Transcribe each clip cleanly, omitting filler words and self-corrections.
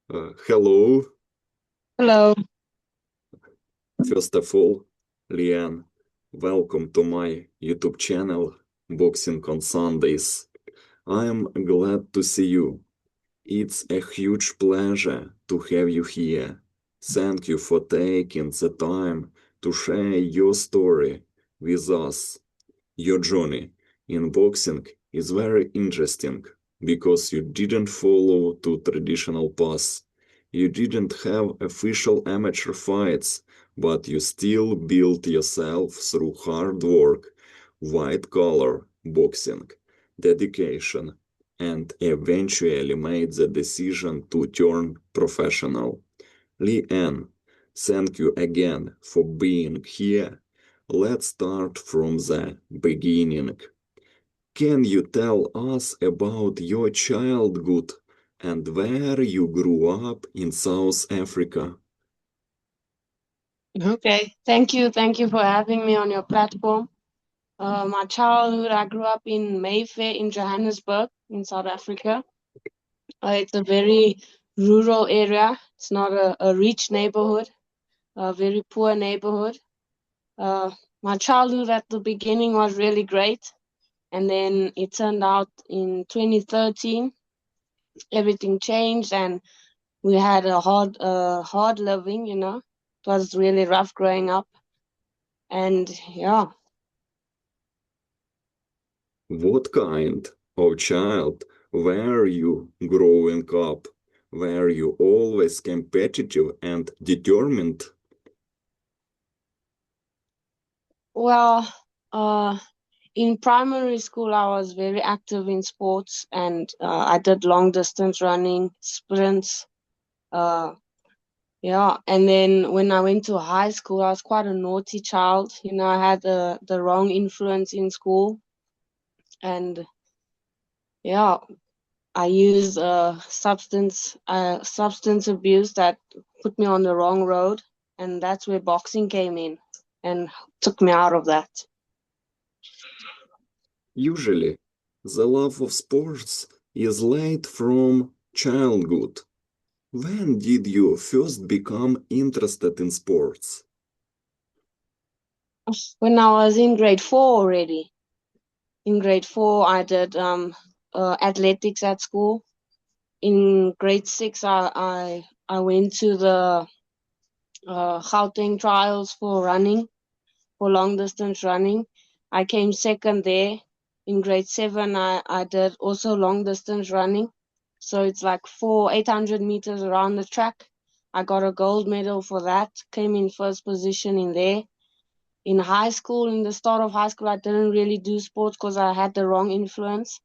Hello, Hello. first of all, Lee-Ann, welcome to my YouTube channel, Boxing on Sundays. I am glad to see you. It's a huge pleasure to have you here. Thank you for taking the time to share your story with us. Your journey in boxing is very interesting because you didn't follow two traditional paths. You didn't have official amateur fights, but you still built yourself through hard work, white collar boxing, dedication, and eventually made the decision to turn professional. Lee-Ann, thank you again for being here. Let's start from the beginning. Can you tell us about your childhood and where you grew up in South Africa? Okay. Thank you. Thank you for having me on your platform. My childhood, I grew up in Mayfair in Johannesburg in South Africa. It's a very rural area. It's not a rich neighborhood, a very poor neighborhood. Uh, my childhood at the beginning was really great. And then it turned out in 2013, everything changed and we had a hard living, you know. It was really rough growing up. And yeah. What kind of child were you growing up? Were you always competitive and determined? Well, in primary school, I was very active in sports and I did long distance running, sprints. Uh, yeah, and then when I went to high school, I was quite a naughty child. You know, I had the wrong influence in school, and yeah, I used substance abuse that put me on the wrong road, and that's where boxing came in and took me out of that. Usually, the love of sports is late from childhood. When did you first become interested in sports? When I was in grade 4 already. In grade 4, I did athletics at school. In grade 6, I went to the Gauteng trials for running, for long distance running. I came second there. In grade 7, I did also long distance running. So it's like 800 meters around the track. I got a gold medal for that, came in first position in there. In high school, in the start of high school, I didn't really do sports because I had the wrong influence.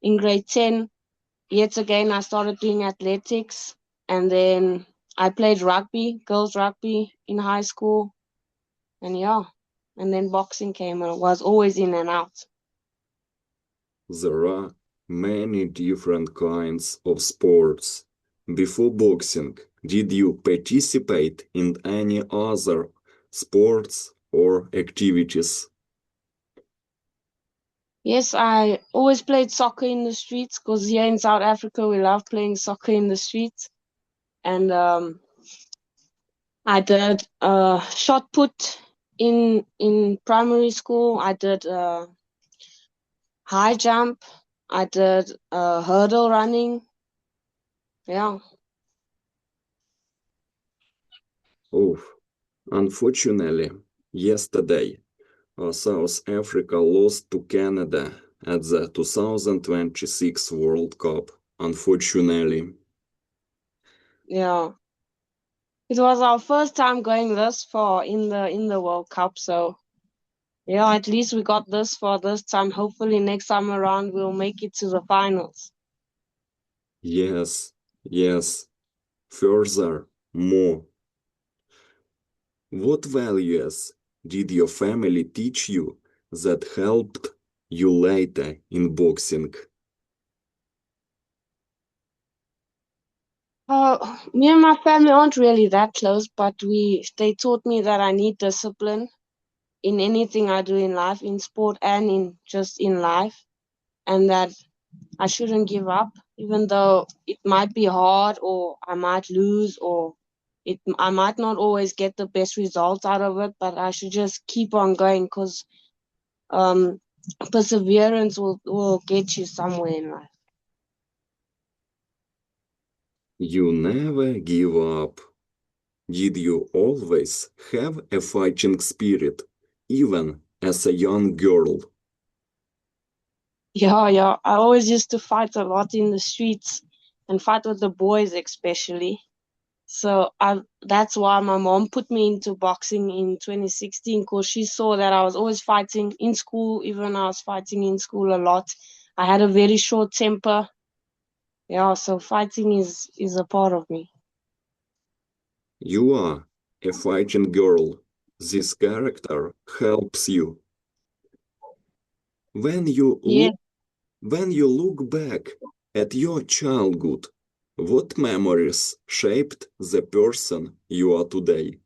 In grade 10, yet again, I started doing athletics. And then I played rugby, girls rugby in high school. And yeah, and then boxing came and it was always in and out. There are many different kinds of sports. Before boxing, did you participate in any other sports or activities? Yes, I always played soccer in the streets because here in South Africa, we love playing soccer in the streets. And I did shot put in primary school. I did high jump. I did hurdle running. Yeah. Oh, unfortunately, yesterday, South Africa lost to Canada at the 2026 World Cup. Unfortunately, Yeah. It was our first time going this far in the World Cup, so yeah, at least we got this far this time. Hopefully next time around we'll make it to the finals. yes, yes, further, more. What values did your family teach you that helped you later in boxing? Me and my family aren't really that close, but they taught me that I need discipline in anything I do in life, in sport and in just in life, and that I shouldn't give up, even though it might be hard or I might lose or I might not always get the best results out of it, but I should just keep on going because um, perseverance will get you somewhere in life. You never give up. Did you always have a fighting spirit, even as a young girl? Yeah. I always used to fight a lot in the streets and fight with the boys especially. So that's why my mom put me into boxing in 2016 because she saw that I was always fighting in school, even I was fighting in school a lot. I had a very short temper. Yeah, so fighting is a part of me. You are a fighting girl. This character helps you. When you Yeah. look, when you look back at your childhood, what memories shaped the person you are today?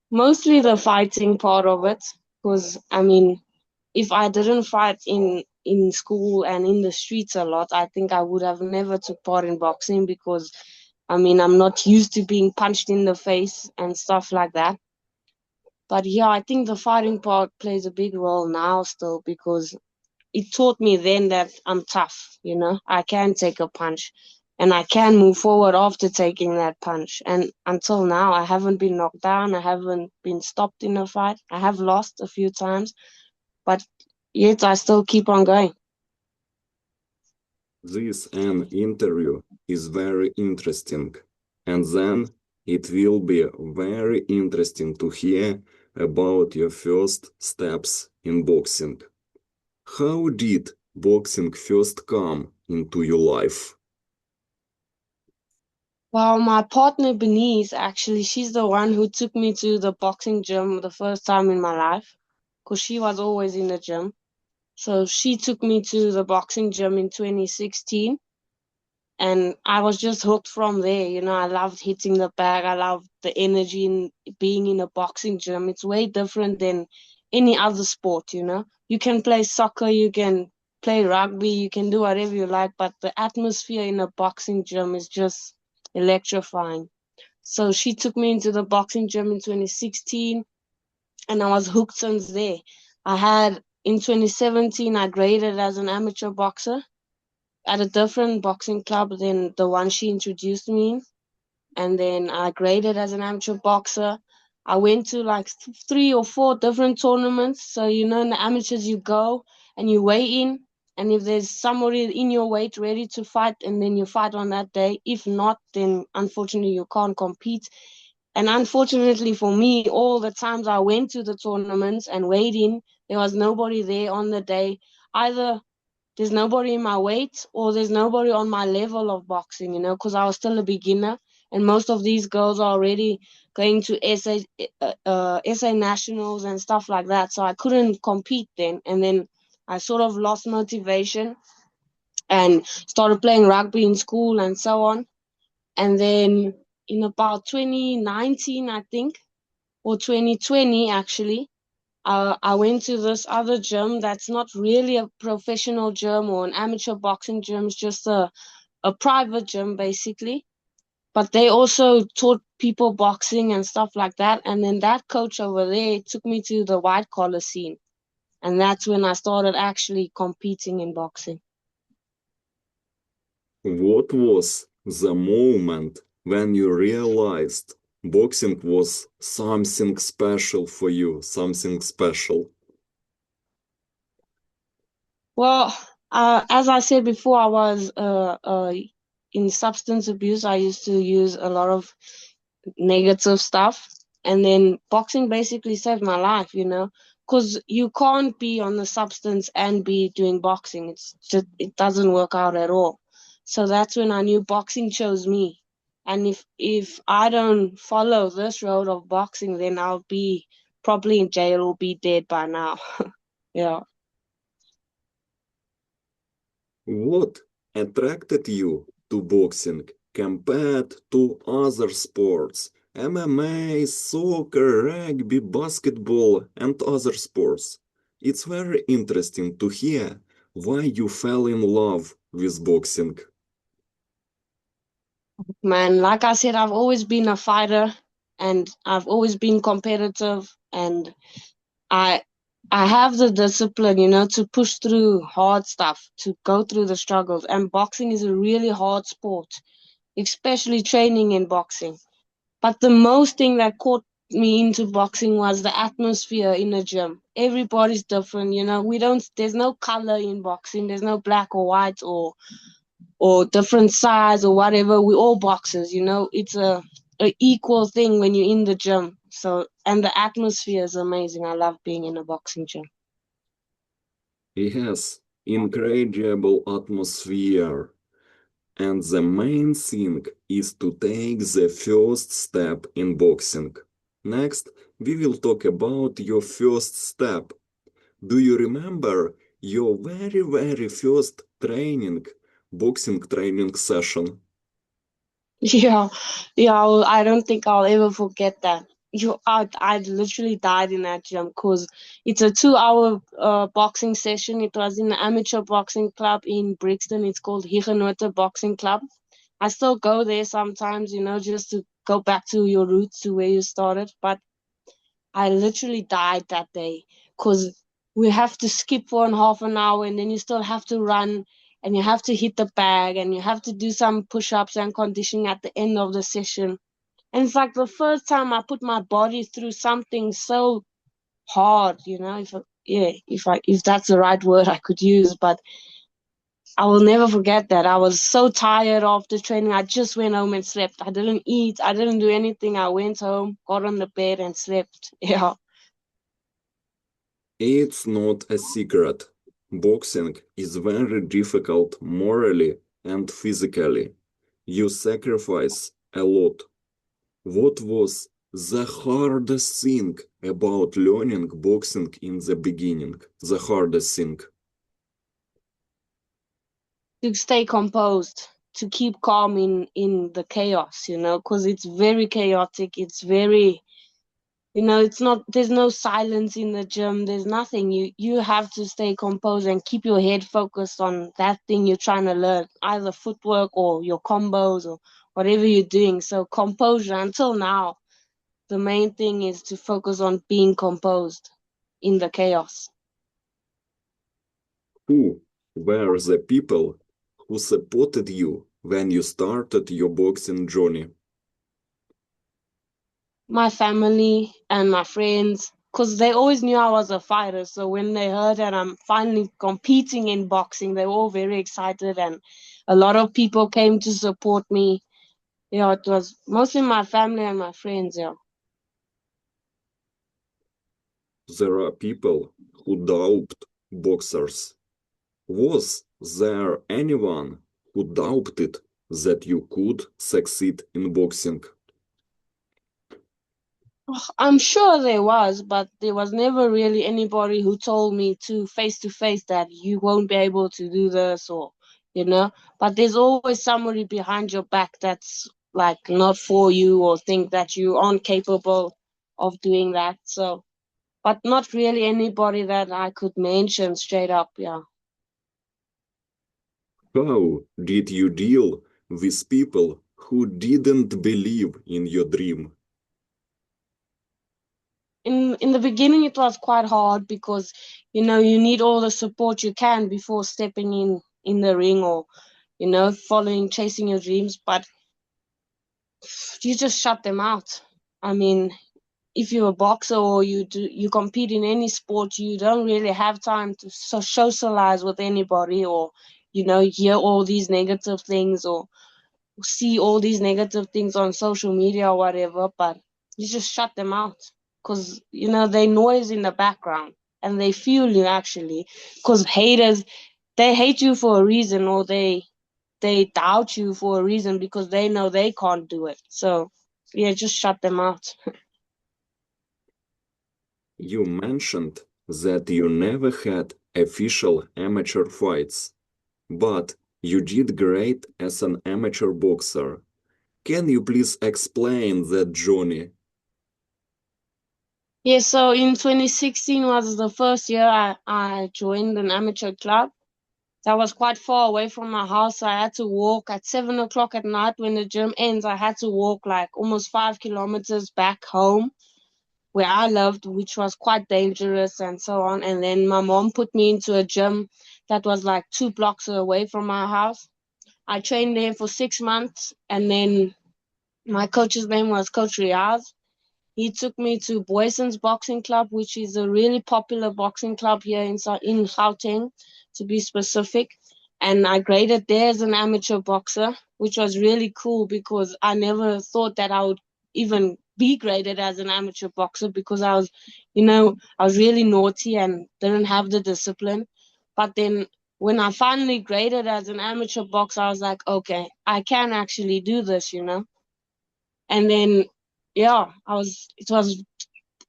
Mostly the fighting part of it, because I mean, if I didn't fight in school and in the streets a lot, I think I would have never took part in boxing because I mean, I'm not used to being punched in the face and stuff like that. But yeah, I think the fighting part plays a big role now still because it taught me then that I'm tough, you know. I can take a punch and I can move forward after taking that punch. And until now, I haven't been knocked down. I haven't been stopped in a fight. I have lost a few times, but yet I still keep on going. This an interview is very interesting, and then it will be very interesting to hear about your first steps in boxing. How did boxing first come into your life? Well, my partner Benice, actually, she's the one who took me to the boxing gym the first time in my life because she was always in the gym. So she took me to the boxing gym in 2016 and I was just hooked from there. You know, I loved hitting the bag. I loved the energy in being in a boxing gym. It's way different than any other sport, you know. You can play soccer, you can play rugby, you can do whatever you like, but the atmosphere in a boxing gym is just electrifying. So she took me into the boxing gym in 2016 and I was hooked since there. I had in 2017 I graded as an amateur boxer at a different boxing club than the one she introduced me in. And then I graded as an amateur boxer. I went to like 3 or 4 different tournaments. So, you know, in the amateurs, you go and you weigh in. And if there's somebody in your weight ready to fight, and then you fight on that day. If not, then unfortunately, you can't compete. And unfortunately for me, all the times I went to the tournaments and weighed in, there was nobody there on the day. Either there's nobody in my weight or there's nobody on my level of boxing, you know, because I was still a beginner and most of these girls are already going to SA nationals and stuff like that. So I couldn't compete then. And then I sort of lost motivation and started playing rugby in school and so on. And then in about 2019, I think, or 2020 actually, I went to this other gym that's not really a professional gym or an amateur boxing gym. It's just a private gym, basically. But they also taught people boxing and stuff like that. And then that coach over there took me to the white collar scene. And that's when I started actually competing in boxing. What was the moment when you realized boxing was something special for you, something special? Well, as I said before, I was in substance abuse. I used to use a lot of negative stuff. And then boxing basically saved my life, you know, because you can't be on the substance and be doing boxing. It's just, it doesn't work out at all. So that's when I knew boxing chose me. And if I don't follow this road of boxing, then I'll be probably in jail or be dead by now. Yeah. What attracted you to boxing compared to other sports? MMA, soccer, rugby, basketball, and other sports. It's very interesting to hear why you fell in love with boxing. Man, like I said, I've always been a fighter and I've always been competitive, and I I have the discipline, to push through hard stuff, to go through the struggles. And boxing is a really hard sport, especially training in boxing. But the most thing that caught me into boxing was the atmosphere in the gym. Everybody's different, there's no color in boxing. There's no black or white or different size or whatever. We're all boxers, It's a equal thing when you're in the gym. So, and the atmosphere is amazing. I love being in a boxing gym. Yes, incredible atmosphere. And the main thing is to take the first step in boxing. Next, we will talk about your first step. Do you remember your very first boxing training session? Yeah, yeah. I don't think I'll ever forget that. I literally died in that gym because it's a 2 hour boxing session. It was in the amateur boxing club in Brixton. It's called Huguenot Boxing Club. I still go there sometimes, just to go back to your roots, to where you started. But I literally died that day because we have to skip for half an hour, and then you still have to run, and you have to hit the bag, and you have to do some push-ups and conditioning at the end of the session. And it's like the first time I put my body through something so hard, if that's the right word I could use. But I will never forget that. I was so tired after training. I just went home and slept. I didn't eat. I didn't do anything. I went home, got on the bed and slept. Yeah. It's not a secret. Boxing is very difficult morally and physically. You sacrifice a lot. What was the hardest thing about learning boxing in the beginning? The hardest thing. To stay composed, to keep calm in the chaos, because it's very chaotic. It's very, it's not. There's no silence in the gym. There's nothing. You have to stay composed and keep your head focused on that thing you're trying to learn, either footwork or your combos or whatever you're doing. So composure. Until now, the main thing is to focus on being composed in the chaos. Who were the people who supported you when you started your boxing journey? My family and my friends, because they always knew I was a fighter. So when they heard that I'm finally competing in boxing, they were all very excited, and a lot of people came to support me. Yeah, it was mostly my family and my friends. Yeah. There are people who doubt boxers. Was there anyone who doubted that you could succeed in boxing? I'm sure there was, but there was never really anybody who told me to face that you won't be able to do this, or. But there's always somebody behind your back that's like not for you, or think that you aren't capable of doing that. So, but not really anybody that I could mention straight up. Yeah. How did you deal with people who didn't believe in your dream? In the beginning it was quite hard because you need all the support you can before stepping in the ring, or following chasing your dreams, but you just shut them out. I mean, if you're a boxer or you compete in any sport, you don't really have time to socialize with anybody, or hear all these negative things, or see all these negative things on social media or whatever, but you just shut them out because they noise in the background, and they fuel you actually, because haters, they hate you for a reason, or they doubt you for a reason because they know they can't do it. So yeah, just shut them out. You mentioned that you never had official amateur fights, but you did great as an amateur boxer. Can you please explain that journey? Yeah, so in 2016 was the first year I joined an amateur club. That was quite far away from my house. I had to walk at 7 o'clock at night when the gym ends. I had to walk like almost 5 kilometers back home where I lived, which was quite dangerous and so on. And then my mom put me into a gym that was like 2 blocks away from my house. I trained there for 6 months, and then my coach's name was Coach Riaz. He took me to Boyson's Boxing Club, which is a really popular boxing club here in Gauteng, to be specific. And I graded there as an amateur boxer, which was really cool because I never thought that I would even be graded as an amateur boxer because I was really naughty and didn't have the discipline. But then when I finally graded as an amateur boxer, I was like, okay, I can actually do this. And then, yeah, it was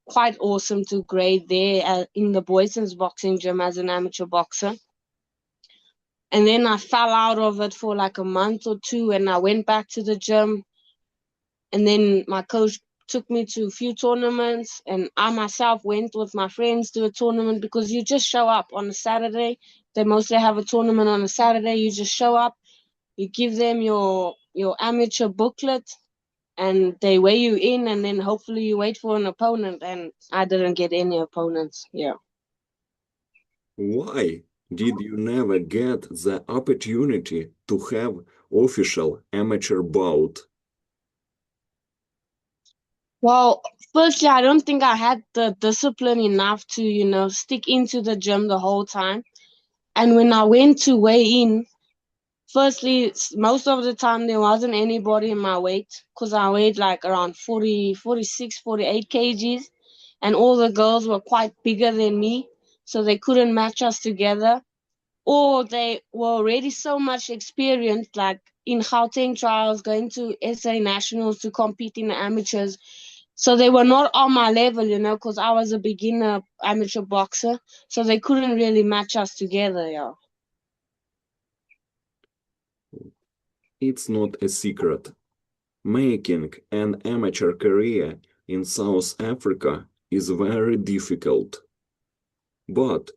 quite awesome to grade there in the Boyson's boxing gym as an amateur boxer. And then I fell out of it for like a month or two, and I went back to the gym. And then my coach took me to a few tournaments, and I myself went with my friends to a tournament because you just show up on a Saturday. They mostly have a tournament on a Saturday. You just show up, you give them your amateur booklet, and they weigh you in, and then hopefully you wait for an opponent. And I didn't get any opponents. Yeah. Why did you never get the opportunity to have official amateur bout? Well, firstly, I don't think I had the discipline enough to stick into the gym the whole time. And when I went to weigh in, firstly, most of the time there wasn't anybody in my weight because I weighed like around 40, 46, 48 kgs, and all the girls were quite bigger than me, so they couldn't match us together. Or they were already so much experienced, like in Gauteng trials, going to SA nationals to compete in the amateurs. So they were not on my level, because I was a beginner amateur boxer. So they couldn't really match us together, yeah. It's not a secret. Making an amateur career in South Africa is very difficult. But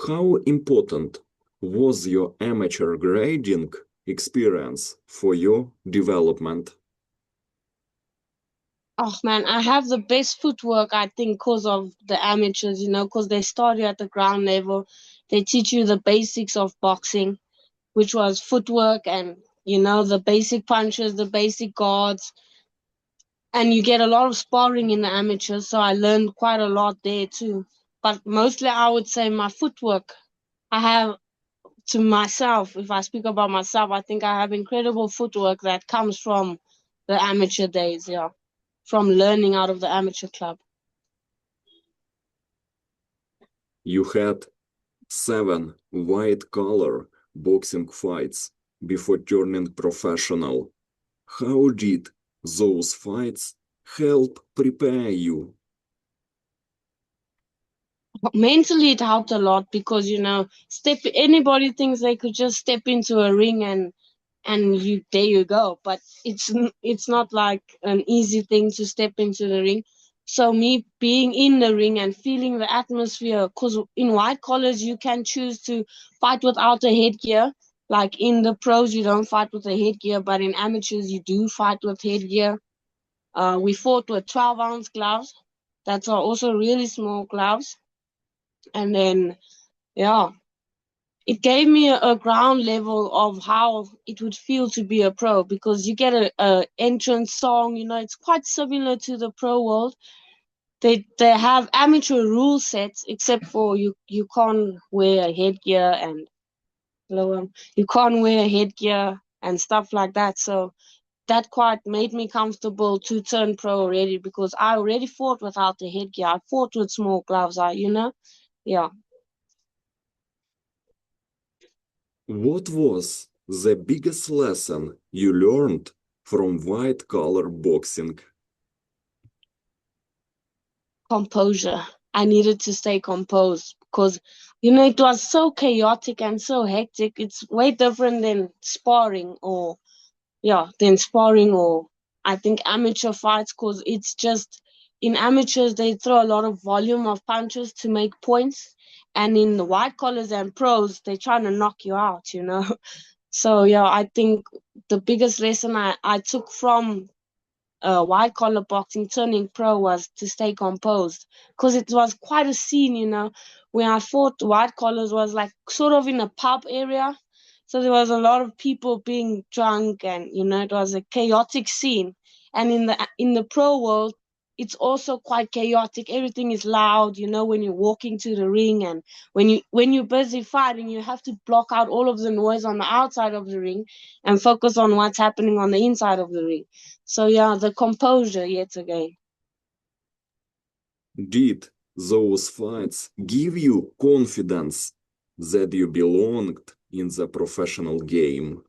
how important was your amateur grading experience for your development? Oh man, I have the best footwork, I think, because of the amateurs, because they start you at the ground level. They teach you the basics of boxing, which was footwork and the basic punches, the basic guards. And you get a lot of sparring in the amateurs, so I learned quite a lot there too. But mostly, I would say my footwork. I have to myself, if I speak about myself, I think I have incredible footwork that comes from the amateur days, yeah, from learning out of the amateur club. You had 7 white-collar boxing fights before turning professional. How did those fights help prepare you? Mentally, it helped a lot because anybody thinks they could just step into a ring and there you go, but it's not like an easy thing to step into the ring. So me being in the ring and feeling the atmosphere, because in white collars you can choose to fight without a headgear. Like in the pros you don't fight with a headgear, but in amateurs you do fight with headgear. We fought with 12-ounce gloves that are also really small gloves. And then, yeah, it gave me a ground level of how it would feel to be a pro because you get a entrance song. It's quite similar to the pro world. They have amateur rule sets, except for you can't wear a headgear and you can't wear a headgear and stuff like that. So that quite made me comfortable to turn pro already because I already fought without the headgear. I fought with small gloves. Yeah. What was the biggest lesson you learned from white-collar boxing? Composure. I needed to stay composed because it was so chaotic and so hectic. It's way different than sparring or I think amateur fights because it's just in amateurs, they throw a lot of volume of punches to make points. And in the white collars and pros, they're trying to knock you out, you know. So, yeah, I think the biggest lesson I took from white collar boxing turning pro was to stay composed, because it was quite a scene, you know. When I fought white collars was like sort of in a pub area, so there was a lot of people being drunk, and you know, it was a chaotic scene. And in the pro world, it's also quite chaotic. Everything is loud, you know, when you're walking to the ring, and when you're busy fighting, you have to block out all of the noise on the outside of the ring and focus on what's happening on the inside of the ring. So yeah, the composure yet again. Did those fights give you confidence that you belonged in the professional game?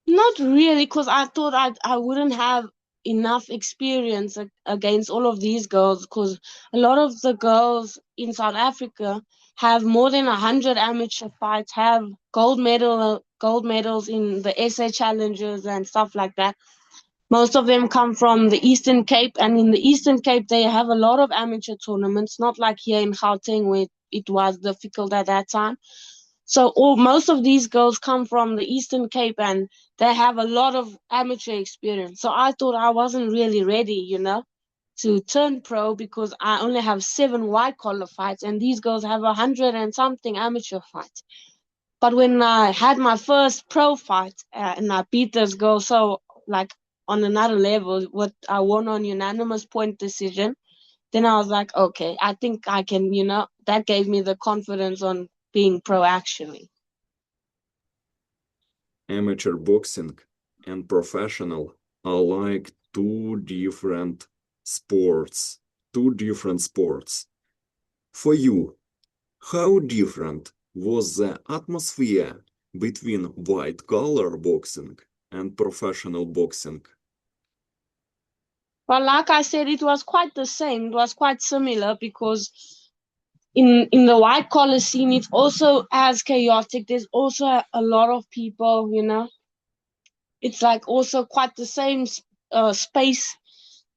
Not really, because I thought I wouldn't have enough experience against all of these girls, because a lot of the girls in South Africa have more than 100 amateur fights, have gold medals in the SA challenges and stuff like that. Most of them come from the Eastern Cape, and in the Eastern Cape, they have a lot of amateur tournaments, not like here in Gauteng where it was difficult at that time. So most of these girls come from the Eastern Cape, and they have a lot of amateur experience. So I thought I wasn't really ready, you know, to turn pro, because I only have 7 white collar fights, and these girls have 100 and something amateur fights. But when I had my first pro fight, and I beat this girl, so like on another level, what I won on unanimous point decision, then I was like, okay, I think I can, you know, that gave me the confidence on being pro actually. Amateur boxing and professional are like sports, two different sports. For you, how different was the atmosphere between white collar boxing and professional boxing? But like I said, it was quite the same. It was quite similar, because in the white collar scene, it's also as chaotic. There's also a lot of people, you know. It's like also quite the same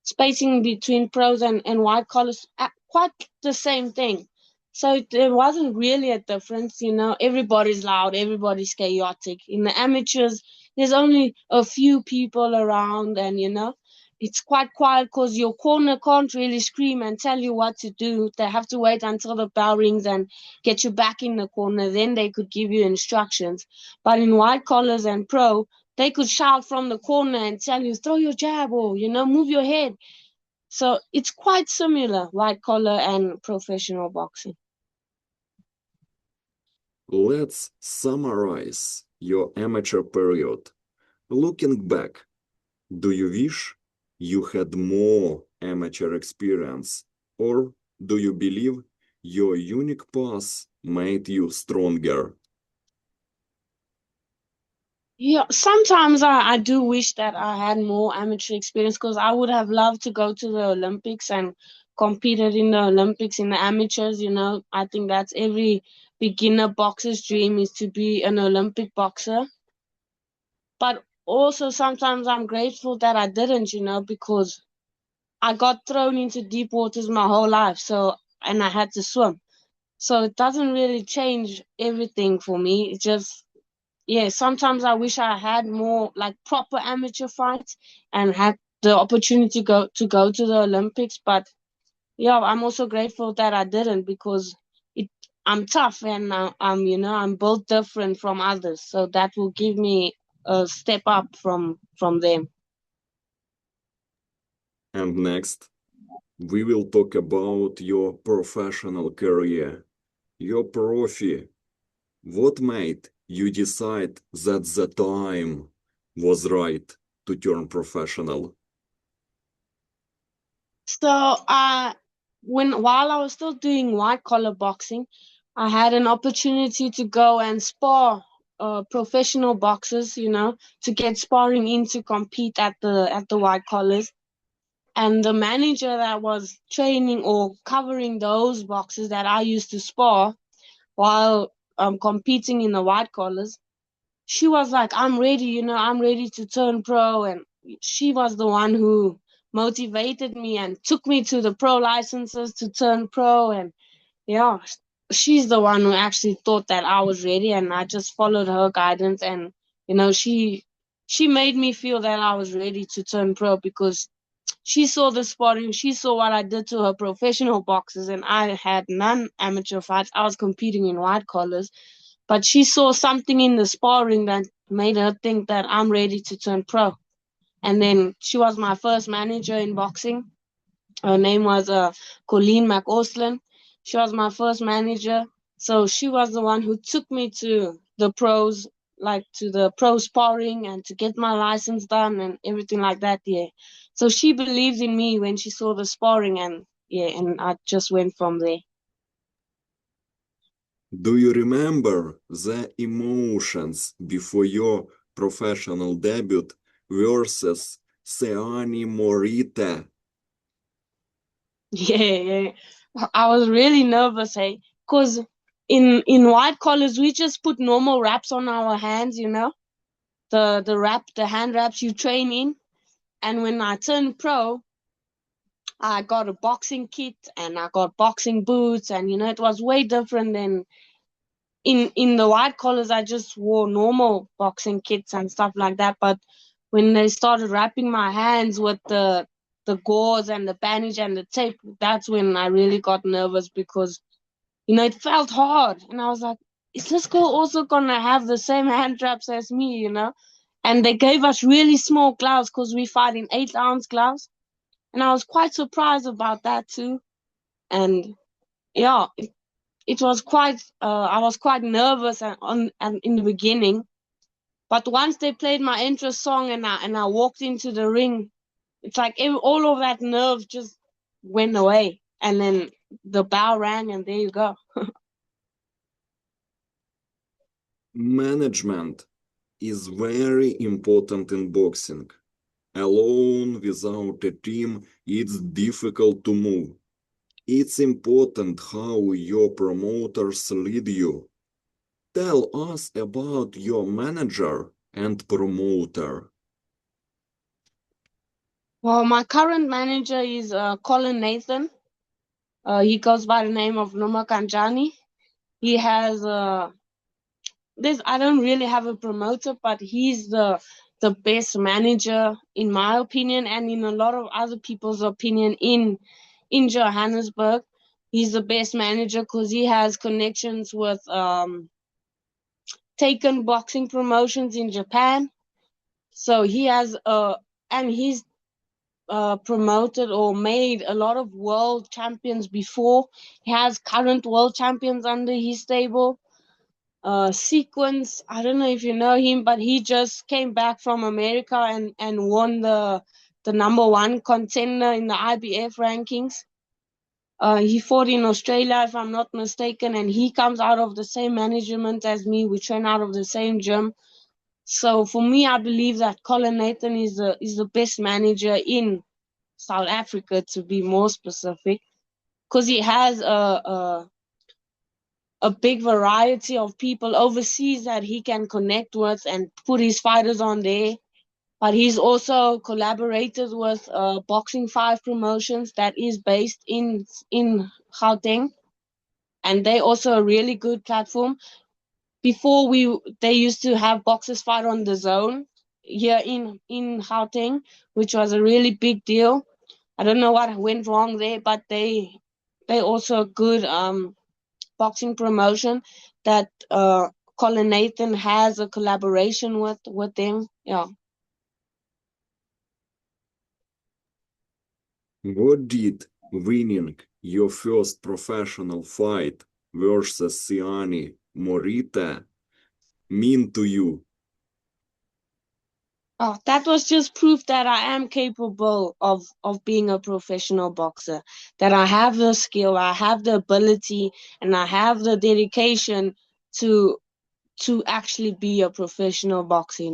spacing between pros and white collars, quite the same thing. So there wasn't really a difference, you know. Everybody's loud, everybody's chaotic. In the amateurs, there's only a few people around, and you know, it's quite quiet, because your corner can't really scream and tell you what to do. They have to wait until the bell rings and get you back in the corner. Then they could give you instructions. But in white collars and pro, they could shout from the corner and tell you, throw your jab, or, you know, move your head. So it's quite similar, white collar and professional boxing. Let's summarize your amateur period. Looking back, do you wish you had more amateur experience, or do you believe your unique path made you stronger? Yeah, sometimes I do wish that I had more amateur experience, because I would have loved to go to the Olympics and competed in the Olympics in the amateurs. You know, I think that's every beginner boxer's dream, is to be an Olympic boxer. But also sometimes I'm grateful that I didn't, you know, because I got thrown into deep waters my whole life. So, and I had to swim. So it doesn't really change everything for me. It just, yeah, sometimes I wish I had more like proper amateur fights and had the opportunity to go to the Olympics. But yeah, I'm also grateful that I didn't, because it I'm tough, and I'm, you know, I'm built different from others. So that will give me a step up from them. And next, we will talk about your professional career, your profi. What made you decide that the time was right to turn professional? So while I was still doing white collar boxing, I had an opportunity to go and spar professional boxers, you know, to get sparring in to compete at the white collars. And the manager that was training or covering those boxers that I used to spar while competing in the white collars, she was like, I'm ready, you know, I'm ready to turn pro. And she was the one who motivated me and took me to the pro licenses to turn pro. And yeah, she's the one who actually thought that I was ready, and I just followed her guidance. And she made me feel that I was ready to turn pro, because she saw the sparring, she saw what I did to her professional boxers, and I had none amateur fights. I was competing in white collars, but she saw something in the sparring that made her think that I'm ready to turn pro. And then she was my first manager in boxing. Her name was Colleen McAuslin. She was my first manager. So she was the one who took me to the pros, like to the pro sparring and to get my license done and everything like that. Yeah. So she believed in me when she saw the sparring, and yeah, and I just went from there. Do you remember the emotions before your professional debut versus Seani Morita? Yeah. I was really nervous, hey, because in white collars we just put normal wraps on our hands, the hand wraps you train in. And when I turned pro, I got a boxing kit and I got boxing boots, and it was way different than in the white collars. I just wore normal boxing kits and stuff like that. But when they started wrapping my hands with the gauze and the bandage and the tape, that's when I really got nervous, because it felt hard, and I was like, is this girl also gonna have the same hand wraps as me? And they gave us really small gloves because we fight in 8-ounce gloves. And I was quite surprised about that too. And yeah, it was quite, I was quite nervous and in the beginning. But once they played my intro song and I walked into the ring, it's like all of that nerve just went away. And then the bell rang, and there you go. Management is very important in boxing. Alone, without a team, it's difficult to move. It's important how your promoters lead you. Tell us about your manager and promoter. Well, my current manager is Colin Nathan. He goes by the name of Numa Kanjani. He has this. I don't really have a promoter, but he's the best manager in my opinion, and in a lot of other people's opinion in Johannesburg. He's the best manager because he has connections with Taken boxing promotions in Japan. So he has and he's promoted or made a lot of world champions before. He has current world champions under his stable. Sequence, I don't know if you know him, but he just came back from America and won the number one contender in the IBF rankings. He fought in Australia, if I'm not mistaken, and he comes out of the same management as me. We train out of the same gym. So for me, I believe that Colin Nathan is the best manager in South Africa, to be more specific, because he has a big variety of people overseas that he can connect with and put his fighters on there. But he's also collaborated with Boxing 5 Promotions that is based in Gauteng, and they also a really good platform. Before they used to have boxers fight on the zone here in Gauteng, which was a really big deal. I don't know what went wrong there, but they also a good boxing promotion that Colin Nathan has a collaboration with them. Yeah. What did winning your first professional fight versus Siani Morita mean to you? Oh, that was just proof that I am capable of being a professional boxer, that I have the skill, I have the ability, and I have the dedication to actually be a professional boxer.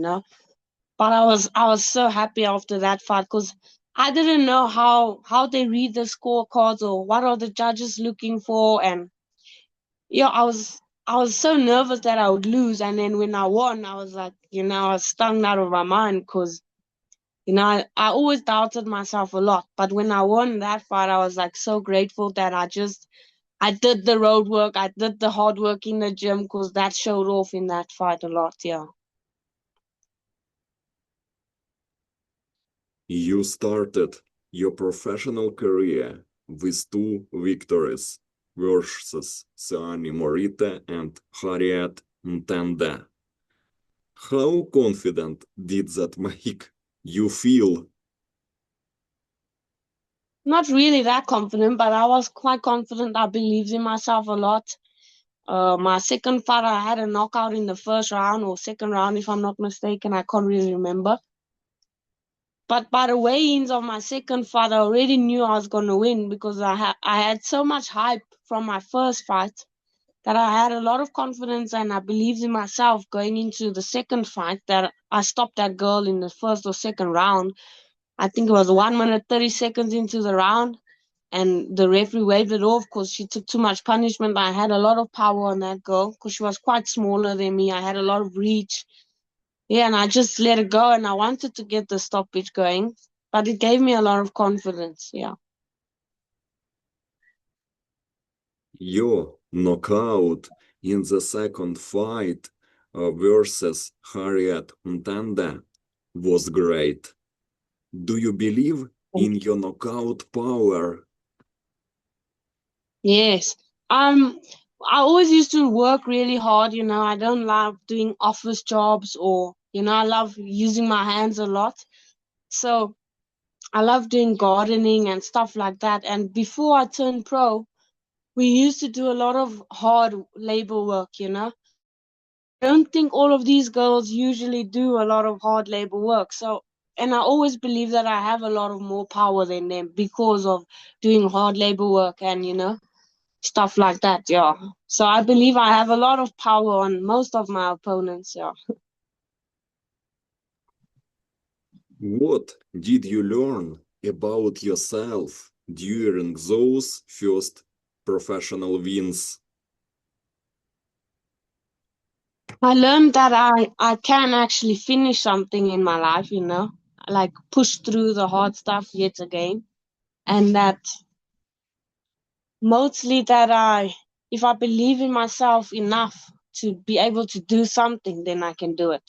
But I was so happy after that fight, because I didn't know how they read the scorecards or what are the judges looking for. And yeah, I was so nervous that I would lose, and then when I won, I was like, I was stung out of my mind, because I always doubted myself a lot, but when I won that fight, I was like so grateful that I did the road work, I did the hard work in the gym, because that showed off in that fight a lot, yeah. You started your professional career with 2 victories versus Seani Morita and Harriet Ntanda. How confident did that make you feel? Not really that confident, but I was quite confident. I believed in myself a lot. My second fight, I had a knockout in the first round or second round, if I'm not mistaken. I can't really remember. But by the weigh-ins of my second fight, I already knew I was going to win, because I had so much hype from my first fight that I had a lot of confidence, and I believed in myself going into the second fight, that I stopped that girl in the first or second round. I think it was 1 minute 30 seconds into the round, and the referee waved it off because she took too much punishment. I had a lot of power on that girl because she was quite smaller than me. I had a lot of reach. Yeah, and I just let it go, and I wanted to get the stoppage going, but it gave me a lot of confidence. Yeah. Your knockout in the second fight versus Harriet Ntanda was great. Do you believe in your knockout power? Yes. I always used to work really hard. I don't love doing office jobs, or, I love using my hands a lot. So I love doing gardening and stuff like that. And before I turned pro, we used to do a lot of hard labor work. I don't think all of these girls usually do a lot of hard labor work. So, and I always believe that I have a lot of more power than them because of doing hard labor work and, stuff like that. Yeah. So I believe I have a lot of power on most of my opponents. Yeah. What did you learn about yourself during those first professional wins? I learned that I can actually finish something in my life, like push through the hard stuff yet again. And that mostly that if I believe in myself enough to be able to do something, then I can do it.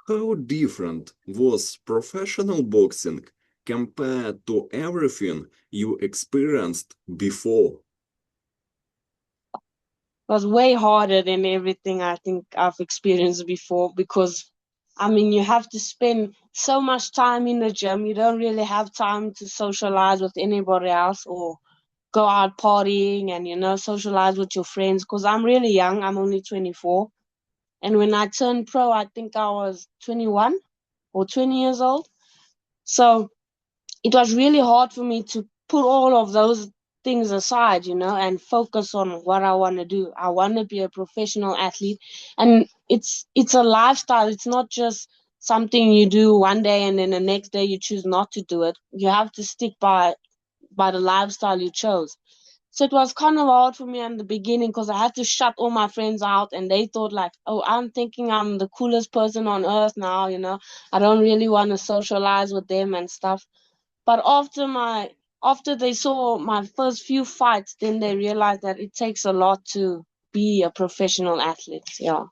How different was professional boxing compared to everything you experienced before? It was way harder than everything I think I've experienced before, because you have to spend so much time in the gym. You don't really have time to socialize with anybody else or go out partying and, socialize with your friends, because I'm really young. I'm only 24. And when I turned pro, I think I was 21 or 20 years old. So it was really hard for me to put all of those things aside, and focus on what I want to do. I want to be a professional athlete, and it's a lifestyle. It's not just something you do one day and then the next day you choose not to do it. You have to stick by the lifestyle you chose. So it was kind of hard for me in the beginning, because I had to shut all my friends out, and they thought like, oh, I'm thinking I'm the coolest person on earth now. I don't really want to socialize with them and stuff. But after they saw my first few fights, then they realized that it takes a lot to be a professional athlete. Yeah.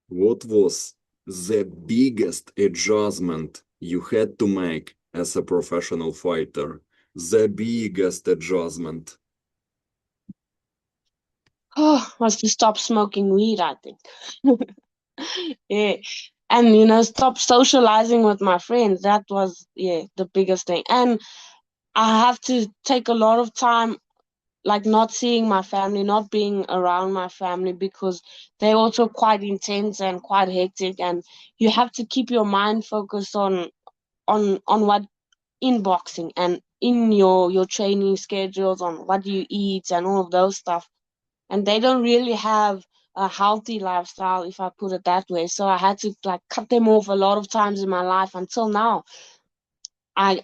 What was the biggest adjustment you had to make as a professional fighter? The biggest adjustment. Oh, was to stop smoking weed, I think. Yeah. And stop socializing with my friends. That was, yeah, the biggest thing. And I have to take a lot of time, like not seeing my family, not being around my family, because they're also quite intense and quite hectic, and you have to keep your mind focused on what in boxing and in your training schedules, on what you eat and all of those stuff. And they don't really have a healthy lifestyle, if I put it that way. So I had to like cut them off a lot of times in my life until now. I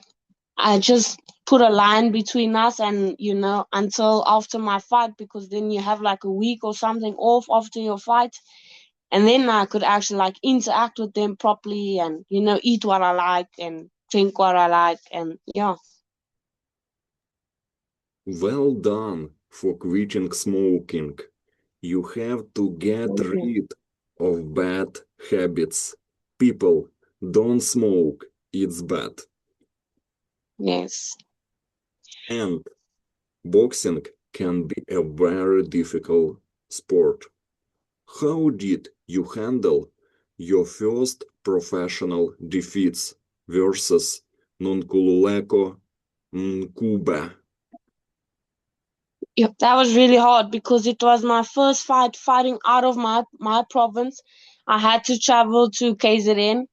I just put a line between us and, you know, until after my fight, because then you have like a week or something off after your fight. And then I could actually like interact with them properly and, you know, eat what I like and drink what I like. And yeah. Well done for quitting smoking. You have to get rid of bad habits. People, don't smoke, it's bad. Yes. And boxing can be a very difficult sport. How did you handle your first professional defeats versus Nonkululeko Mkube? Yep, that was really hard because it was my first fighting out of my province. I had to travel to KZN,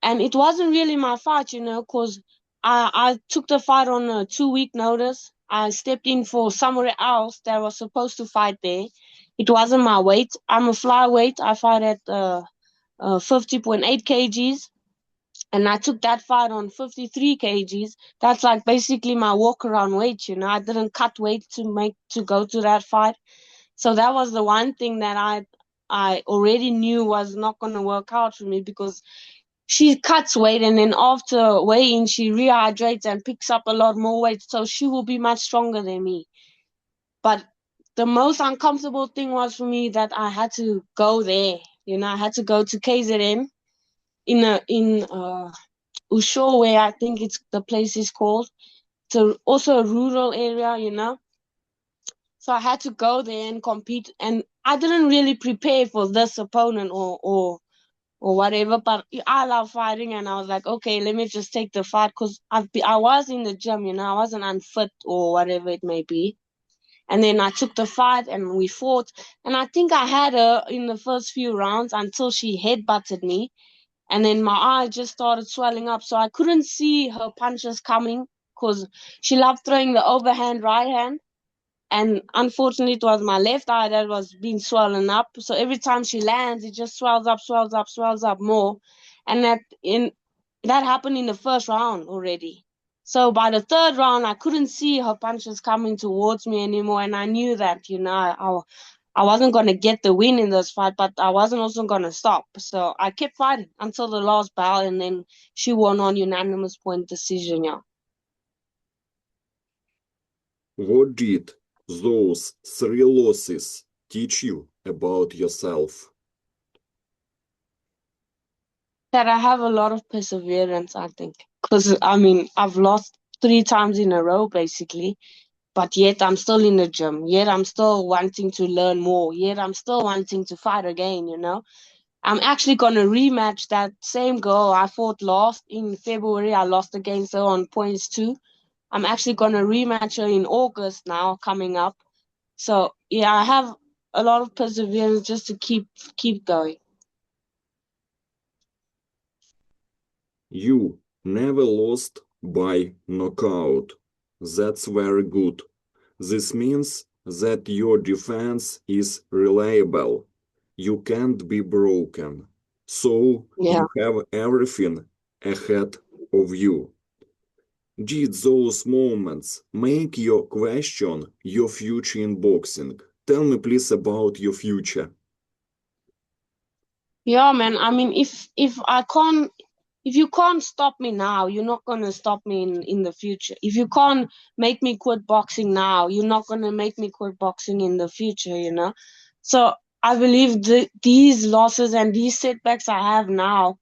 and it wasn't really my fight, you know, because I took the fight on a 2 week notice. I stepped in for somewhere else that was supposed to fight there. It wasn't my weight. I'm a flyweight. I fight at 50.8 kgs, and I took that fight on 53 kgs. That's like basically my walk around weight, you know. I didn't cut weight to go to that fight. So that was the one thing that I already knew was not going to work out for me, because she cuts weight and then after weighing she rehydrates and picks up a lot more weight, so she will be much stronger than me. But the most uncomfortable thing was for me that I had to go there. You know, I had to go to KZN in Usho, where I think it's the place is called. It's also a rural area, you know. So I had to go there and compete, and I didn't really prepare for this opponent or whatever, but I love fighting, and I was like, okay, let me just take the fight, because I was in the gym, you know, I wasn't unfit or whatever it may be. And then I took the fight and we fought, and I think I had her in the first few rounds until she headbutted me. And then my eye just started swelling up, so I couldn't see her punches coming because she loved throwing the overhand right hand. And unfortunately, it was my left eye that was being swollen up. So every time she lands, it just swells up, swells up, swells up more. And that happened in the first round already. So by the third round, I couldn't see her punches coming towards me anymore. And I knew that, you know, I wasn't going to get the win in this fight, but I wasn't also going to stop. So I kept fighting until the last bell, and then she won on unanimous point decision, yeah. What did those 3 losses teach you about yourself? That I have a lot of perseverance, I think. Because, I mean, I've lost 3 times in a row, basically. But yet I'm still in the gym. Yet I'm still wanting to learn more. Yet I'm still wanting to fight again, you know. I'm actually going to rematch that same girl I fought last in February. I lost against her on points too. I'm actually going to rematch her in August now, coming up. So, yeah, I have a lot of perseverance just to keep going. You never lost by knockout. That's very good. This means that your defense is reliable. You can't be broken. So Yeah. you have everything ahead of you. Did those moments make you question your future in boxing? Tell me please about your future. Yeah, man. I mean, if you can't stop me now, you're not gonna stop me in the future. If you can't make me quit boxing now, you're not gonna make me quit boxing in the future, you know? So I believe these losses and these setbacks I have now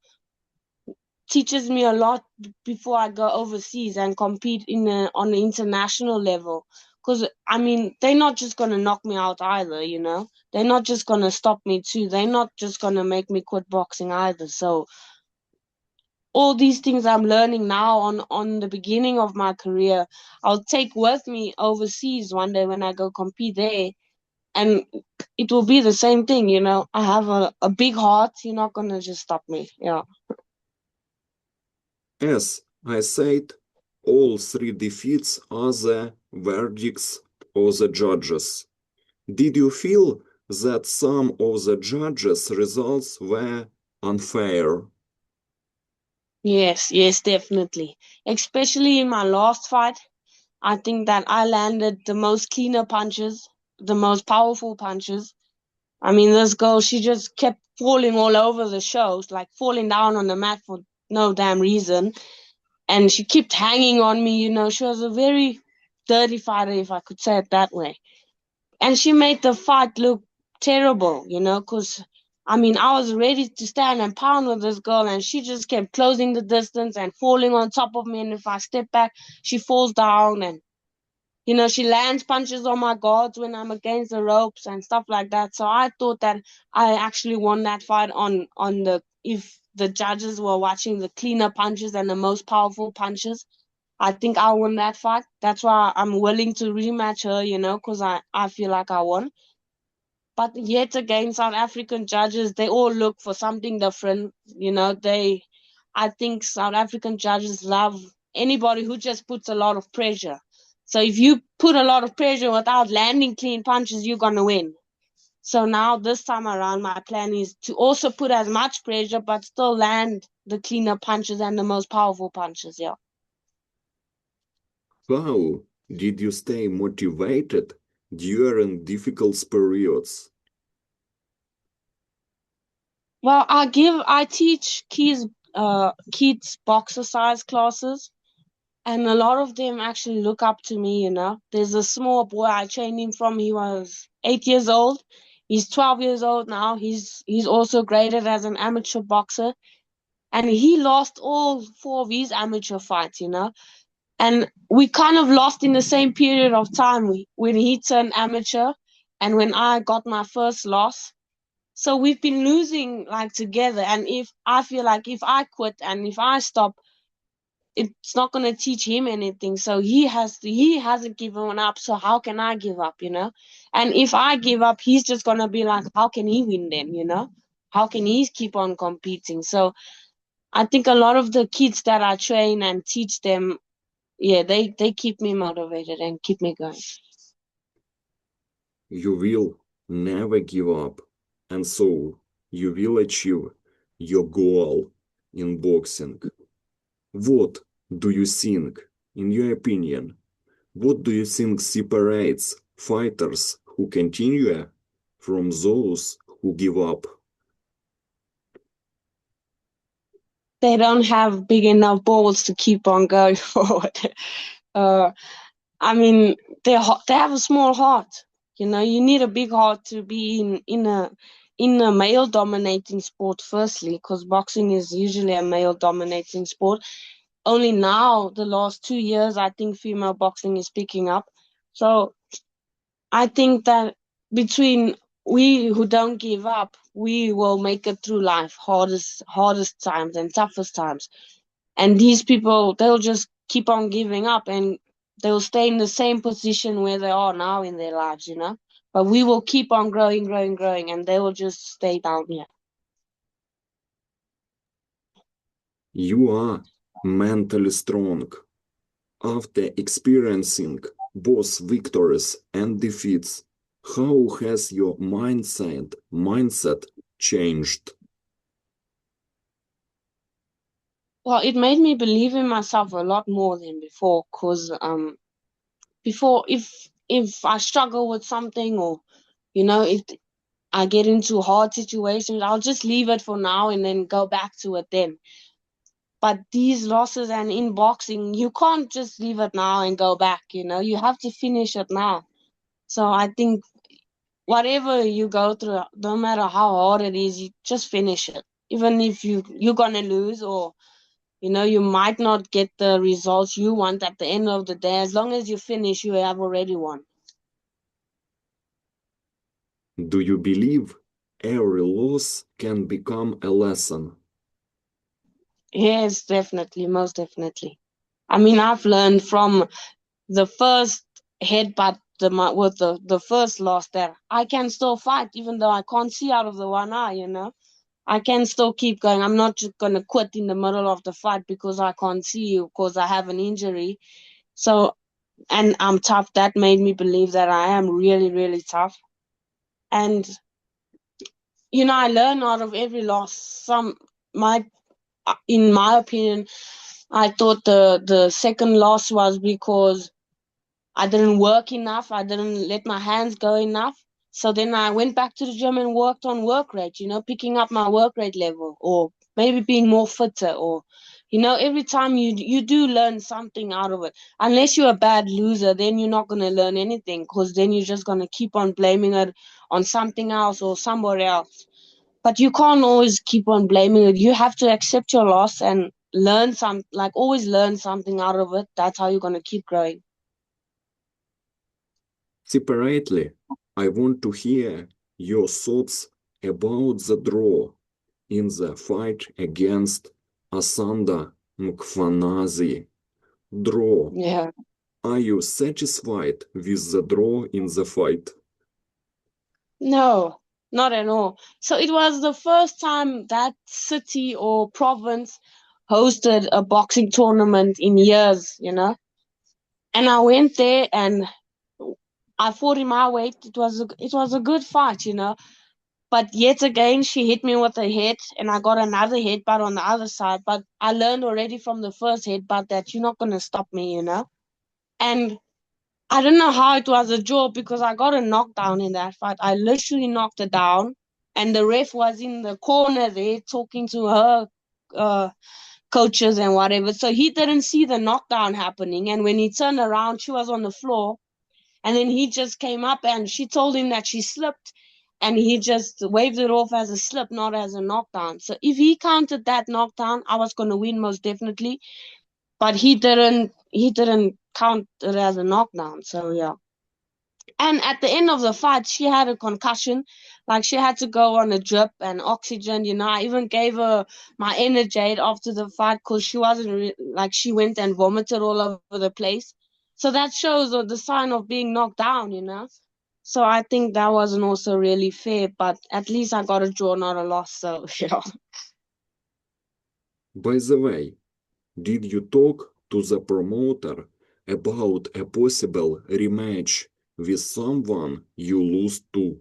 teaches me a lot before I go overseas and compete on the international level. Because, I mean, they're not just going to knock me out either, you know? They're not just going to stop me too. They're not just going to make me quit boxing either. So all these things I'm learning now on the beginning of my career, I'll take with me overseas one day when I go compete there. And it will be the same thing, you know? I have a big heart. You're not going to just stop me. Yeah. As I said, all 3 defeats are the verdicts of the judges. Did you feel that some of the judges' results were unfair? Yes, definitely. Especially in my last fight. I think that I landed the most cleaner punches, the most powerful punches. I mean, this girl, she just kept falling all over the shows, like falling down on the mat for no damn reason. And she kept hanging on me, you know. She was a very dirty fighter, if I could say it that way. And she made the fight look terrible, you know, because, I mean, I was ready to stand and pound with this girl, and she just kept closing the distance and falling on top of me. And if I step back, she falls down, and you know, she lands punches on my guards when I'm against the ropes and stuff like that. So I thought that I actually won that fight on the, if the judges were watching the cleaner punches and the most powerful punches. I think I won that fight. That's why I'm willing to rematch her, you know, because I feel like I won. But yet again, South African judges, they all look for something different. You know, I think South African judges love anybody who just puts a lot of pressure. So if you put a lot of pressure without landing clean punches, you're going to win. So now this time around, my plan is to also put as much pressure, but still land the cleaner punches and the most powerful punches, yeah. How did you stay motivated during difficult periods? Well, I teach kids boxercise classes, and a lot of them actually look up to me, you know. There's a small boy I trained him from, he was 8 years old. He's 12 years old now. He's also graded as an amateur boxer. And he lost all four of his amateur fights, you know. And we kind of lost in the same period of time when he turned amateur and when I got my first loss. So we've been losing like together. And if I feel like if I quit and if I stop, it's not going to teach him anything. So he hasn't given up. So how can I give up, you know? And if I give up, he's just going to be like, how can he win then, you know? How can he keep on competing? So I think a lot of the kids that I train and teach them, yeah, they keep me motivated and keep me going. You will never give up, and so you will achieve your goal in boxing. What do you think, in your opinion, what do you think separates fighters who continue from those who give up? They don't have big enough balls to keep on going forward. I mean, they have a small heart. You know, you need a big heart to be in a male dominating sport. Firstly, because boxing is usually a male dominating sport. Only now, the last 2 years, I think female boxing is picking up. So I think that between we who don't give up, we will make it through life, hardest times and toughest times. And these people, they'll just keep on giving up and they'll stay in the same position where they are now in their lives, you know. But we will keep on growing, growing, growing, and they will just stay down here. You are mentally strong. After experiencing both victories and defeats, how has your mindset changed? Well, it made me believe in myself a lot more than before, because before if I struggle with something or you know if I get into hard situations, I'll just leave it for now and then go back to it then. But these losses and in boxing, you can't just leave it now and go back, you know. You have to finish it now. So I think whatever you go through, no matter how hard it is, you just finish it. Even if you're gonna lose or you know you might not get the results you want at the end of the day, as long as you finish, you have already won. Do you believe every loss can become a lesson? Yes, definitely, most definitely. I mean, I've learned from the first headbutt with the first loss that I can still fight even though I can't see out of the one eye, you know. I can still keep going. I'm not just gonna quit in the middle of the fight because I can't see you because I have an injury. So and I'm tough. That made me believe that I am really, really tough. And you know, I learn out of every loss. In my opinion, I thought the second loss was because I didn't work enough. I didn't let my hands go enough. So then I went back to the gym and worked on work rate, picking up my work rate level, or maybe being more fitter, or every time you do learn something out of it. Unless you're a bad loser, then you're not going to learn anything, because then you're just going to keep on blaming it on something else or somebody else. But you can't always keep on blaming it. You have to accept your loss and always learn something out of it. That's how you're going to keep growing. Separately, I want to hear your thoughts about the draw in the fight against Asanda Mkhwanazi. Draw. Yeah. Are you satisfied with the draw in the fight? No, not at all. So it was the first time that city or province hosted a boxing tournament in years, And I went there and I fought in my weight. It was a good fight, But yet again, she hit me with a head, and I got another headbutt on the other side. But I learned already from the first headbutt that you're not gonna stop me, And I don't know how it was a draw, because I got a knockdown in that fight. I literally knocked her down, and the ref was in the corner there talking to her uh, coaches and whatever. So he didn't see the knockdown happening. And when he turned around, she was on the floor. And then he just came up and she told him that she slipped. And he just waved it off as a slip, not as a knockdown. So if he counted that knockdown, I was going to win most definitely. But he didn't count it as a knockdown. So yeah. And at the end of the fight, she had a concussion. Like, she had to go on a drip and oxygen. I even gave her my Energade after the fight, because she wasn't she went and vomited all over the place. So that shows the sign of being knocked down. So I think that wasn't also really fair, but at least I got a draw, not a loss. So yeah. By the way, did you talk to the promoter about a possible rematch with someone you lose to?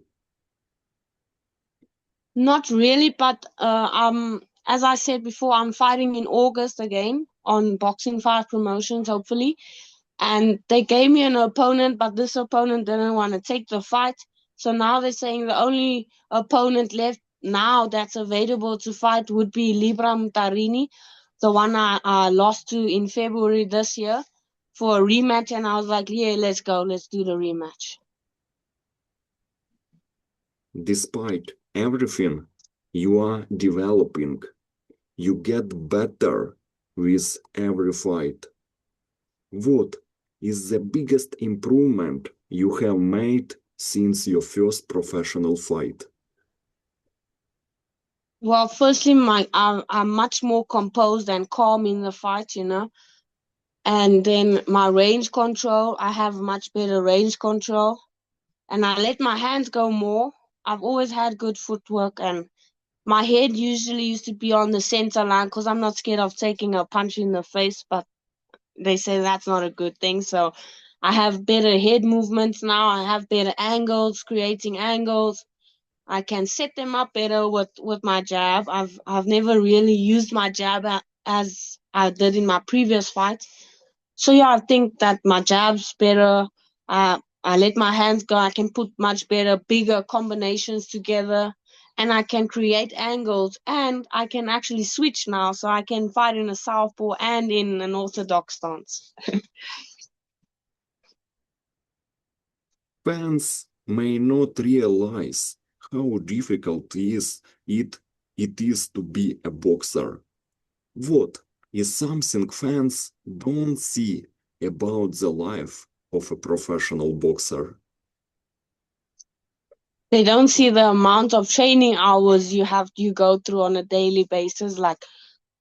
Not really, but as I said before, I'm fighting in August again on Boxing 5 Promotions, hopefully. And they gave me an opponent, but this opponent didn't want to take the fight. So now they're saying the only opponent left now that's available to fight would be Libra Mutarini, the one I lost to in February this year, for a rematch. And I was like, yeah, let's go. Let's do the rematch. Despite everything you are developing, you get better with every fight. What is the biggest improvement you have made since your first professional fight? Well, firstly, I'm much more composed and calm in the fight, And then my range control, I have much better range control. And I let my hands go more. I've always had good footwork, and my head usually used to be on the center line, because I'm not scared of taking a punch in the face, but they say that's not a good thing. So I have better head movements now. I have better angles, creating angles. I can set them up better with my jab. I've never really used my jab as I did in my previous fight. So yeah, I think that my jab's better. I let my hands go. I can put much better, bigger combinations together, and I can create angles. And I can actually switch now, so I can fight in a southpaw and in an orthodox stance. Fans may not realize how difficult it is to be a boxer. What is something fans don't see about the life of a professional boxer? They don't see the amount of training hours you go through on a daily basis, like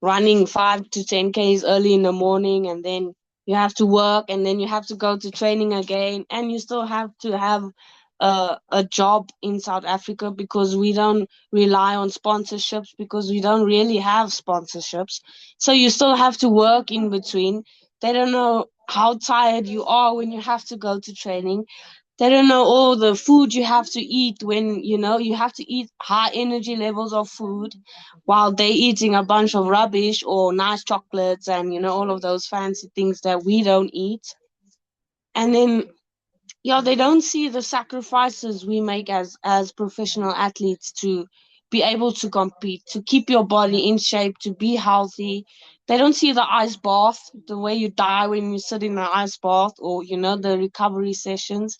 running 5 to 10Ks early in the morning, and then you have to work, and then you have to go to training again, and you still have to have a job in South Africa, because we don't rely on sponsorships, because we don't really have sponsorships. So you still have to work in between. They don't know how tired you are when you have to go to training. They don't know all the food you have to eat when, you have to eat high energy levels of food while they're eating a bunch of rubbish or nice chocolates and, all of those fancy things that we don't eat. And then, yeah, they don't see the sacrifices we make as professional athletes to be able to compete, to keep your body in shape, to be healthy. They don't see the ice bath, the way you die when you sit in the ice bath, or the recovery sessions.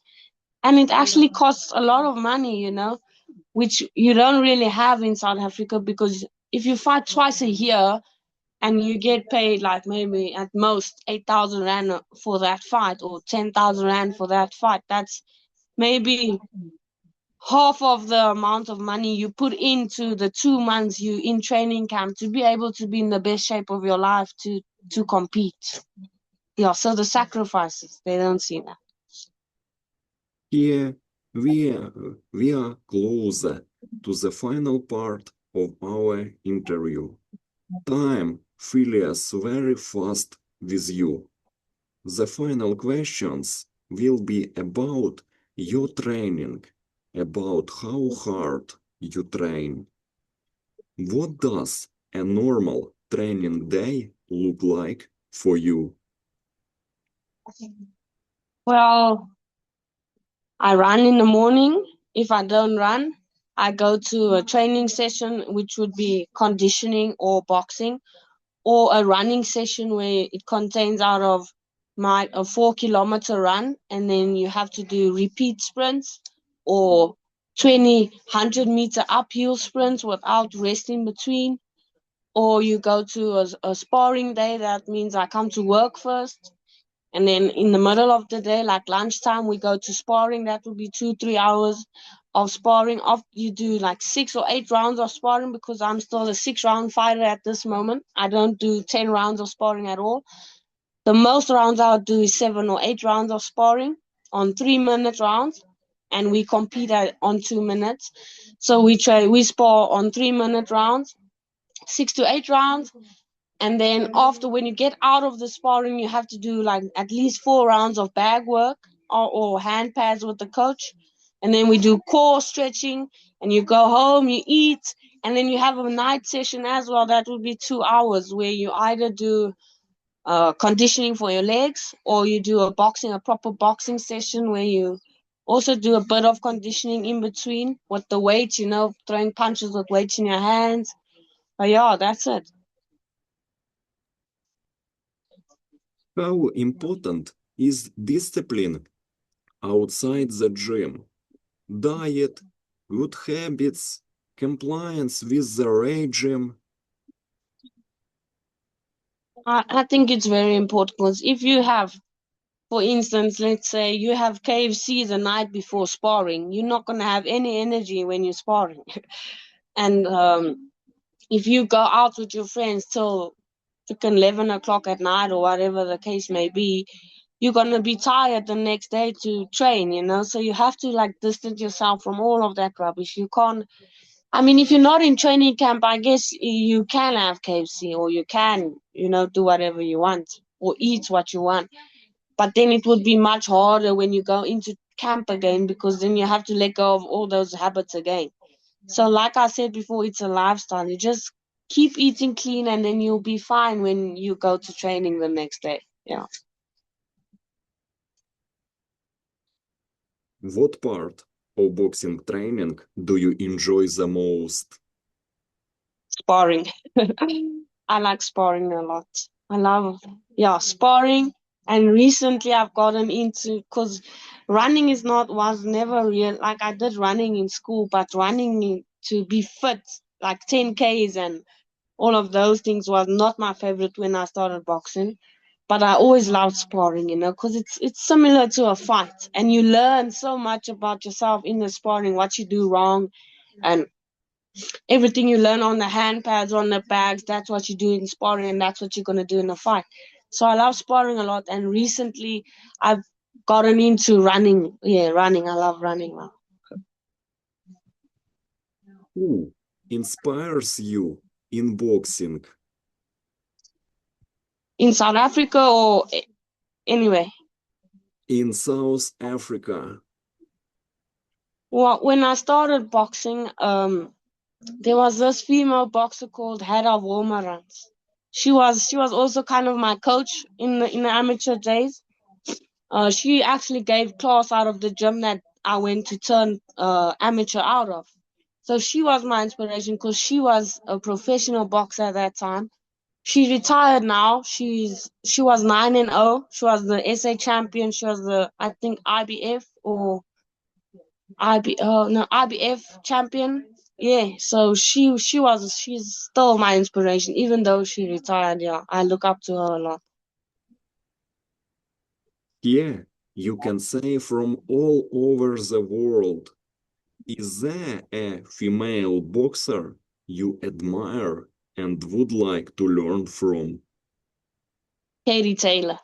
And it actually costs a lot of money, which you don't really have in South Africa, because if you fight twice a year and you get paid like maybe at most 8,000 Rand for that fight, or 10,000 Rand for that fight, that's maybe half of the amount of money you put into the 2 months you in training camp to be able to be in the best shape of your life to compete. Yeah, so the sacrifices, they don't see that. Here we are closer to the final part of our interview. Time flies very fast with you. The final questions will be about your training, about how hard you train. What does a normal training day look like for you? Well, I run in the morning. If I don't run, I go to a training session, which would be conditioning or boxing, or a running session where it contains out of a 4 kilometer run, and then you have to do repeat sprints or 20 100-meter uphill sprints without rest in between. Or you go to a sparring day. That means I come to work first, and then in the middle of the day, like lunchtime, we go to sparring. That would be 2-3 hours of sparring. You do like 6 or 8 rounds of sparring, because I'm still a 6-round fighter at this moment. I don't do 10 rounds of sparring at all. The most rounds I'll do is 7 or 8 rounds of sparring on 3-minute rounds, and we compete on 2 minutes. So we spar on 3-minute rounds, 6 to 8 rounds. And then after, when you get out of the sparring, you have to do like at least 4 rounds of bag work or hand pads with the coach. And then we do core stretching, and you go home, you eat, and then you have a night session as well. That would be 2 hours, where you either do conditioning for your legs, or you do a proper boxing session where you also do a bit of conditioning in between with the weights, throwing punches with weights in your hands. But yeah, that's it. How important is discipline outside the gym? Diet, good habits, compliance with the regime? I think it's very important, because if you have, for instance, let's say you have KFC the night before sparring, you're not going to have any energy when you're sparring. And if you go out with your friends till freaking 11 o'clock at night, or whatever the case may be, you're going to be tired the next day to train. So you have to like distance yourself from all of that rubbish. You can't, I mean, if you're not in training camp, I guess you can have KFC, or you can, do whatever you want or eat what you want. But then it would be much harder when you go into camp again, because then you have to let go of all those habits again. So like I said before, it's a lifestyle. You just keep eating clean, and then you'll be fine when you go to training the next day. Yeah. What part of boxing training do you enjoy the most? Sparring. I like sparring a lot. I love, yeah, sparring. And recently I've gotten into, because running was never real. Like, I did running in school, but running to be fit, like 10Ks and all of those things, was not my favorite when I started boxing. But I always loved sparring, because it's similar to a fight, and you learn so much about yourself in the sparring, what you do wrong, and everything you learn on the hand pads, on the bags, that's what you do in sparring, and that's what you're going to do in a fight. So I love sparring a lot, and recently I've gotten into running. Yeah, running. I love running now. Who inspires you in boxing? In South Africa or anyway? In South Africa. Well, when I started boxing, there was this female boxer called Hada Wolmarans. She was also kind of my coach in the amateur days. She actually gave class out of the gym that I went to turn amateur out of. So she was my inspiration because she was a professional boxer at that time. She retired now. She was 9-0. She was the SA champion. She was the, I think, IBF or IBF champion. Yeah. So she's still my inspiration, even though she retired. Yeah, I look up to her a lot. Yeah, you can say from all over the world. Is there a female boxer you admire and would like to learn from? Katie Taylor.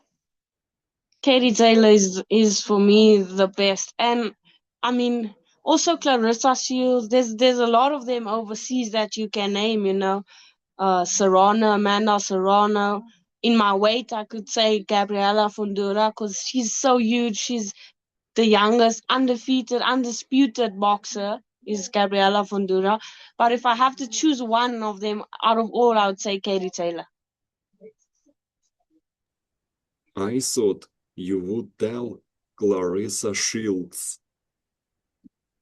Katie Taylor is for me the best, and I mean also Clarissa Shields. There's a lot of them overseas that you can name. Serrano, Amanda Serrano. In my weight, I could say Gabriela Fundura because she's so huge. She's the youngest, undefeated, undisputed boxer is Gabriela Fundura. But if I have to choose one of them out of all, I would say Katie Taylor. I thought you would tell Clarissa Shields.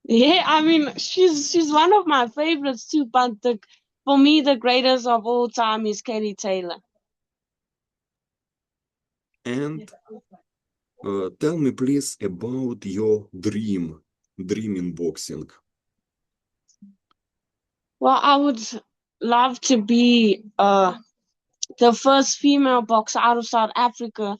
Yeah, I mean she's one of my favorites too. But for me, the greatest of all time is Katie Taylor. And tell me please about your dream in boxing. Well, I would love to be the first female boxer out of South Africa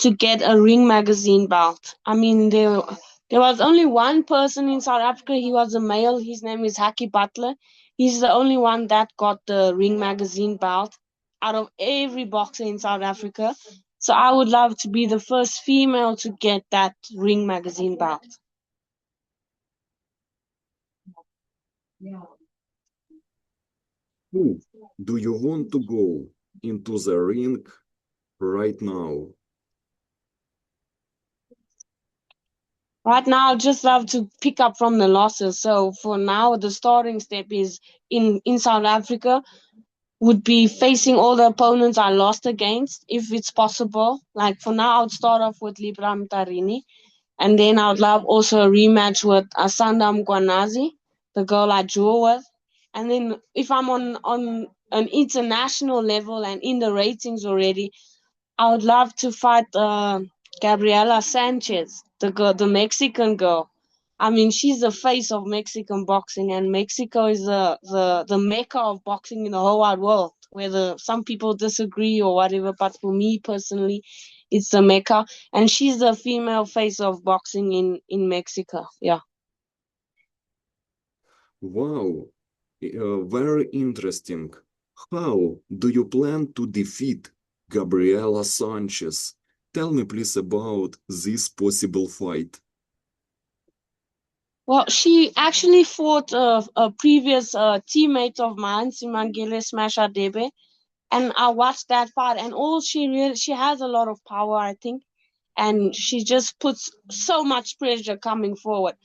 to get a Ring Magazine belt. I mean, there was only one person in South Africa. He was a male. His name is Haki Butler. He's the only one that got the Ring Magazine belt out of every boxer in South Africa. So I would love to be the first female to get that Ring Magazine belt. Who do you want to go into the ring right now? Right now, I'd just love to pick up from the losses. So for now, the starting step is in South Africa would be facing all the opponents I lost against, if it's possible. Like for now, I would start off with Libra Mtarini, and then I would love also a rematch with Asanda Mkwanazi, the girl I drew with. And then if I'm on an international level and in the ratings already, I would love to fight Gabriela Sanchez, the Mexican girl. I mean, she's the face of Mexican boxing, and Mexico is the mecca of boxing in the whole wide world. Whether some people disagree or whatever, but for me personally, it's the mecca, and she's the female face of boxing in Mexico. Yeah. Wow, very interesting. How do you plan to defeat Gabriela Sanchez? Tell me please about this possible fight. Well, she actually fought a previous teammate of mine, Simangile Smasha Debe, and I watched that fight, and she has a lot of power, I think, and she just puts so much pressure coming forward.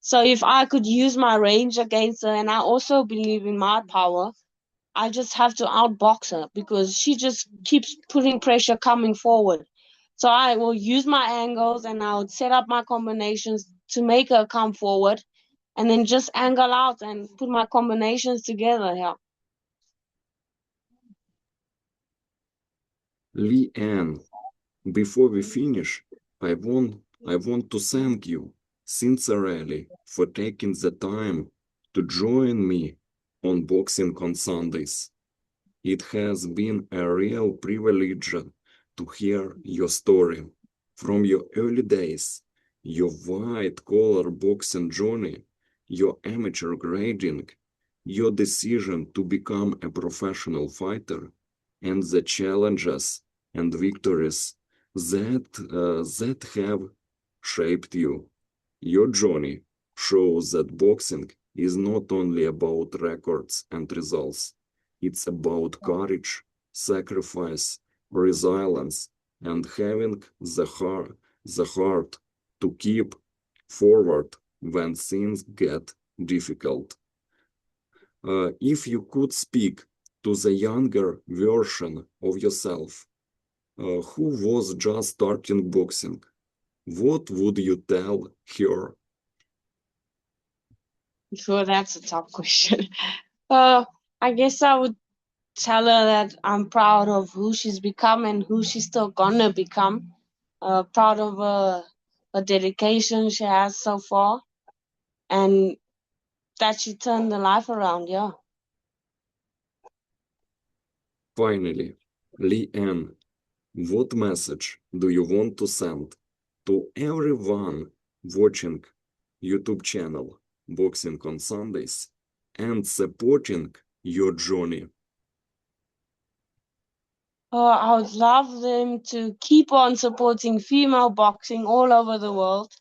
So if I could use my range against her, and I also believe in my power, I just have to outbox her because she just keeps putting pressure coming forward. So I will use my angles and I would set up my combinations to make her come forward and then just angle out and put my combinations together here. Lee-Ann, before we finish, I want to thank you sincerely for taking the time to join me on Boxing on Sundays. It has been a real privilege to hear your story from your early days, your white-collar boxing journey, your amateur grading, your decision to become a professional fighter, and the challenges and victories that have shaped you. Your journey shows that boxing is not only about records and results. It's about courage, sacrifice, resilience, and having the heart to keep forward when things get difficult. If you could speak to the younger version of yourself, who was just starting boxing, what would you tell her? Sure, that's a tough question. I guess I would tell her that I'm proud of who she's become and who she's still gonna become. Proud of her dedication she has so far, and that she turned the life around. Yeah. Finally, Lee-Ann, what message do you want to send to everyone watching YouTube channel Boxing on Sundays and supporting your journey? I would love them to keep on supporting female boxing all over the world,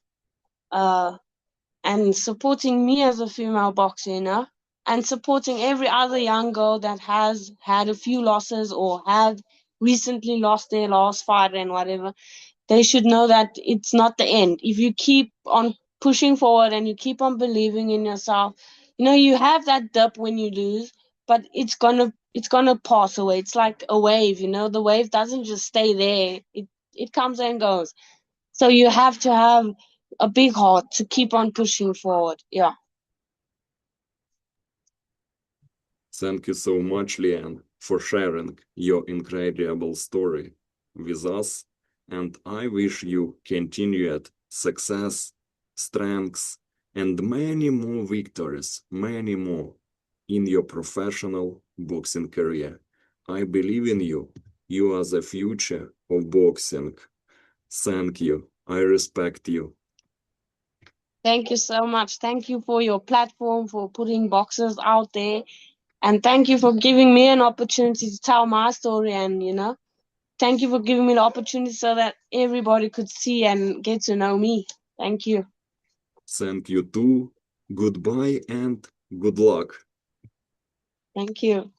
and supporting me as a female boxer, and supporting every other young girl that has had a few losses or had recently lost their last fight and whatever. They should know that it's not the end. If you keep on pushing forward and you keep on believing in yourself, you have that dip when you lose, but it's gonna pass away. It's like a wave, the wave doesn't just stay there. It comes and goes. So you have to have a big heart to keep on pushing forward. Yeah. Thank you so much, Lee-Ann, for sharing your incredible story with us, and I wish you continued success, strengths, and many more victories, many more, in your professional boxing career. I believe in you. You are the future of boxing. Thank you. I respect you. Thank you so much. Thank you for your platform, for putting boxers out there. And thank you for giving me an opportunity to tell my story. And, thank you for giving me the opportunity so that everybody could see and get to know me. Thank you. Thank you too. Goodbye and good luck. Thank you.